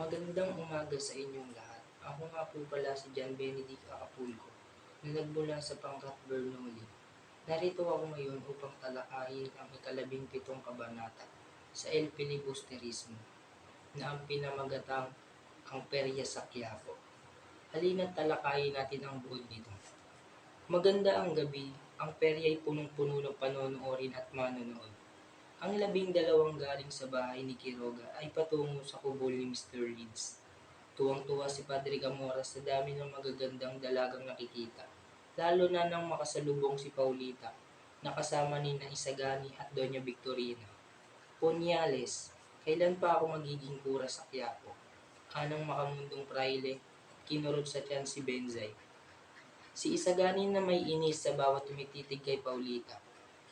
Magandang umaga sa inyong lahat. Ako nga po pala si John Benedict Acapulco na nagmula sa Pangkat Bernoulli. Narito ako ngayon upang talakayin ang ika-17 kabanata sa El Filibusterismo na ang pinamagatang ang Perya sa Quiapo. Halina't talakayin natin ang buod nito. Maganda ang gabi, ang perya ay punong-puno ng panonoorin at manonood. Ang 12 galing sa bahay ni Quiroga ay patungo sa kubol ni Mr. Leeds. Tuwang-tuwa si Padre Camora sa dami ng magagandang dalagang nakikita, lalo na nang makasalubong si Paulita, na kasama ni na Isagani at Doña Victorina. Punyales, kailan pa ako magiging kura sa Quiapo? Anang makamundong praile, kinurot sa tiyan si Benzay. Si Isagani na may inis sa bawat tumititig kay Paulita.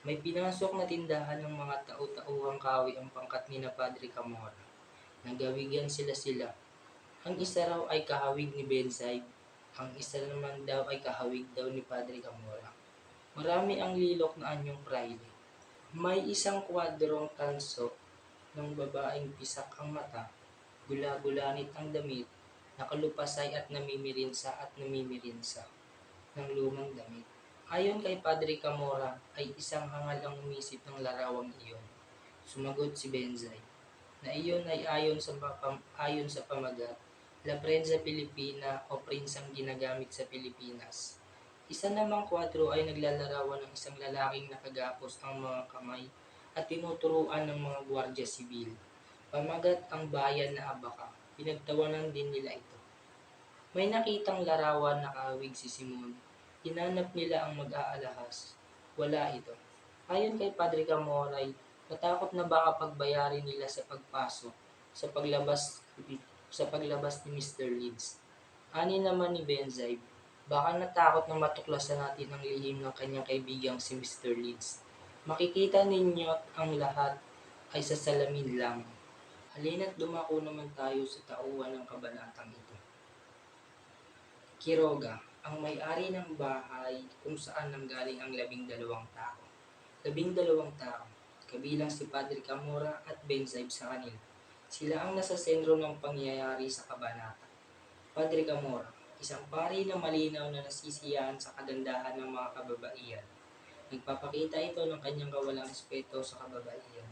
May pinasok na tindahan ng mga tao-tauhang kawi ang pangkat ni na Padre Camora. Nagawigan sila-sila. Ang isa raw ay kahawig ni Benzay, ang isa naman daw ay kahawig daw ni Padre Camora. Marami ang lilok na anyong praile. May isang kwadrong tanso ng babaeng pisak ang mata, gula-gulanit ang damit, nakalupasay at namimirinsa ng lumang damit. Ayon kay Padre Camora ay isang hangal ang umisip ng larawang iyon. Sumagot si Benzay na iyon ay ayon sa pamagat, La Prensa Pilipina o prinsang ginagamit sa Pilipinas. Isa namang kwadro ay naglalarawan ng isang lalaking nakagapos ang mga kamay at tinuturuan ng mga gwardya sibil. Pamagat ang bayan na Abaca, pinagtawanan din nila ito. May nakitang larawan na kahawig si Simon. Hinanap nila ang mag-aalahas. Wala ito. Ayon kay Padre Camoray, natakot na baka pagbayarin nila sa pagpasok sa paglabas ni Mr. Leeds. Ani naman ni Benzay, baka natakot na matuklasan natin ang lihim ng kanyang kaibigang si Mr. Leeds. Makikita ninyo ang lahat ay sa salamin lang. Halina't dumako naman tayo sa tauhan ng kabanatang ito. Quiroga, ang may-ari ng bahay kung saan nanggaling ang 12 tao. 12 tao, kabilang si Padre Camora at Benzay sa kanila. Sila ang nasa sentro ng pangyayari sa kabanata. Padre Camora, isang pari na malinaw na nasisiyahan sa kagandahan ng mga kababaihan. Nagpapakita ito ng kanyang kawalang respeto sa kababaihan.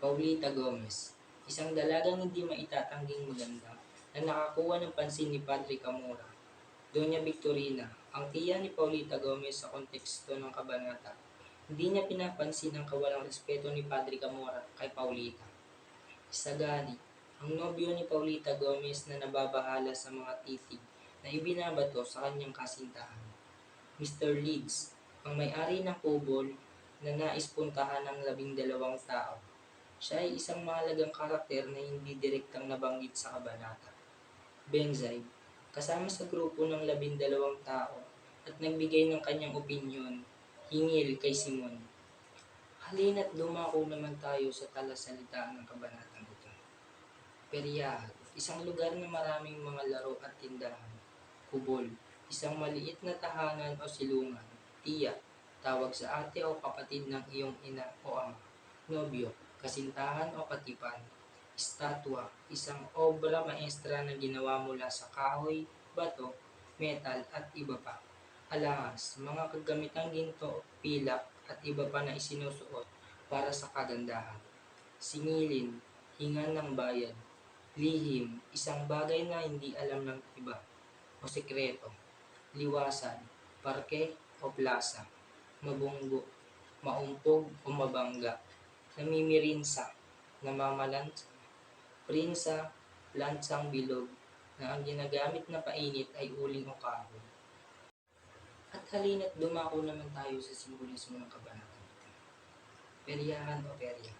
Paulita Gomez, isang dalagang hindi maitatangging maganda na nakakuha ng pansin ni Padre Camora. Doña Victorina, ang tiya ni Paulita Gomez sa konteksto ng kabanata, hindi niya pinapansin ang kawalang respeto ni Padre Camora kay Paulita. Isagani, ang nobyo ni Paulita Gomez na nababahala sa mga titig na ibinabato sa kanyang kasintahan. Mr. Leeds, ang may-ari ng kubol na nais puntahan ng 12 tao. Siya ay isang mahalagang karakter na hindi direktang nabanggit sa kabanata. Benzay, kasama sa grupo ng 12 tao at nagbigay ng kanyang opinyon, hingil kay Simon. Halina't dumako naman tayo sa talasalitaan ng kabanatang ito. Peryahan, isang lugar na maraming mga laro at tindahan. Kubol, isang maliit na tahanan o silungan. Tiya, tawag sa ate o kapatid ng iyong ina o ama. Nobyo, kasintahan o katipan. Estatwa, isang obra maestra na ginawa mula sa kahoy, bato, metal at iba pa. Alahas, mga kagamitang ginto, pilak at iba pa na isinusuot para sa kagandahan. Singilin, hingan ng bayan. Lihim, isang bagay na hindi alam ng iba o sekreto. Liwasan, parke o plaza. Mabunggo, maumpog o mabangga. Namimirinsa, namamalansa. Prinsa, lansang bilog, na ang ginagamit na painit ay uling o kahoy. At halina't dumako naman tayo sa simbolismo ng kabanata nito. Peryahan o perya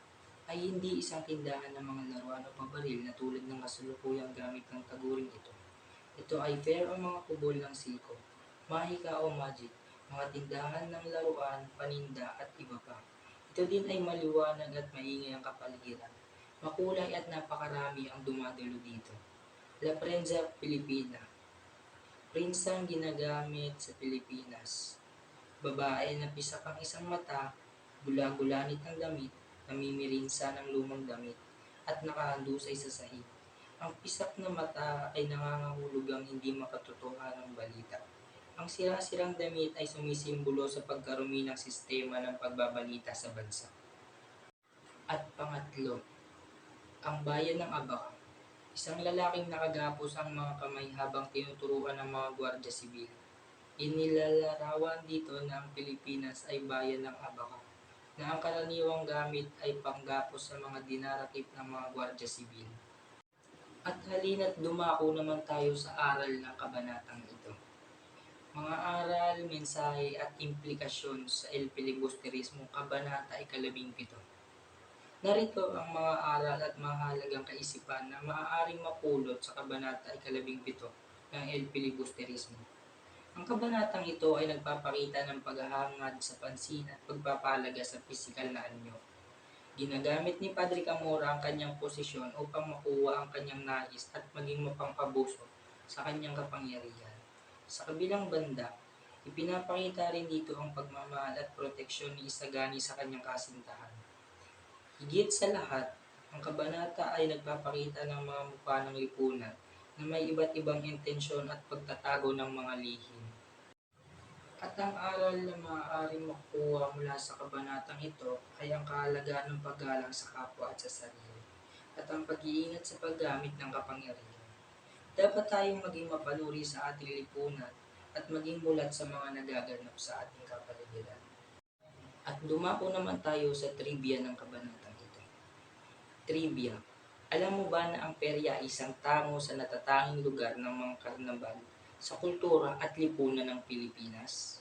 ay hindi isang tindahan ng mga laruan o pabaril na tulad ng kasalukuyang gamit ng taguring ito. Ito ay fair o mga kubol ng siko, mahika o magic, mga tindahan ng laruan, paninda at iba pa. Ito din ay maliwanag at maingay ang kapaligiran. Makulay at napakarami ang dumadalo dito. La Prensa Pilipina, prinsang ginagamit sa Pilipinas. Babae na pisak ang isang mata, gula-gulanit ang damit, namimirinsa ng lumang damit, at nakahandusay sa sahig. Ang pisak na mata ay nangangahulog ang hindi makatotohanang balita. Ang sira-sirang damit ay sumisimbolo sa pagkarumi ng sistema ng pagbabalita sa bansa. At pangatlo, ang bayan ng Abaca. Isang lalaking nakagapos ang mga kamay habang tinuturuan ng mga gwardya sibil. Inilalarawan dito na ang Pilipinas ay bayan ng Abaca, na ang karaniwang gamit ay panggapos sa mga dinarakip ng mga gwardya sibil. At halina't dumako naman tayo sa aral ng kabanatang ito. Mga aral, mensahe at implikasyon sa El Filibusterismo, Kabanata 17. Narito ang mga aral at mahalagang kaisipan na maaaring mapulot sa Kabanata 17 ng El Filibusterismo. Ang kabanatang ito ay nagpapakita ng paghahangad sa pansin at pagpapahalaga sa pisikal na anyo. Ginagamit ni Padre Camora ang kanyang posisyon upang makuha ang kanyang nais at maging mapang-abuso sa kanyang kapangyarihan. Sa kabilang banda, ipinapakita rin dito ang pagmamahal at proteksyon ni Isagani sa kanyang kasintahan. Higit sa lahat, ang kabanata ay nagpapakita ng mga mukha ng lipunan na may iba't ibang intensyon at pagtatago ng mga lihim. At ang aral na maaaring makuha mula sa kabanatang ito ay ang kahalagahan ng paggalang sa kapwa at sa sarili, at ang pag-iingat sa paggamit ng kapangyarihan. Dapat tayong maging mapanuri sa ating lipunan at maging mulat sa mga nagaganap sa ating kapaligiran. At dumako naman tayo sa trivia ng kabanatang ito. Trivia. Alam mo ba na ang perya ay isang tango sa natatanging lugar ng mga karnabal sa kultura at lipunan ng Pilipinas?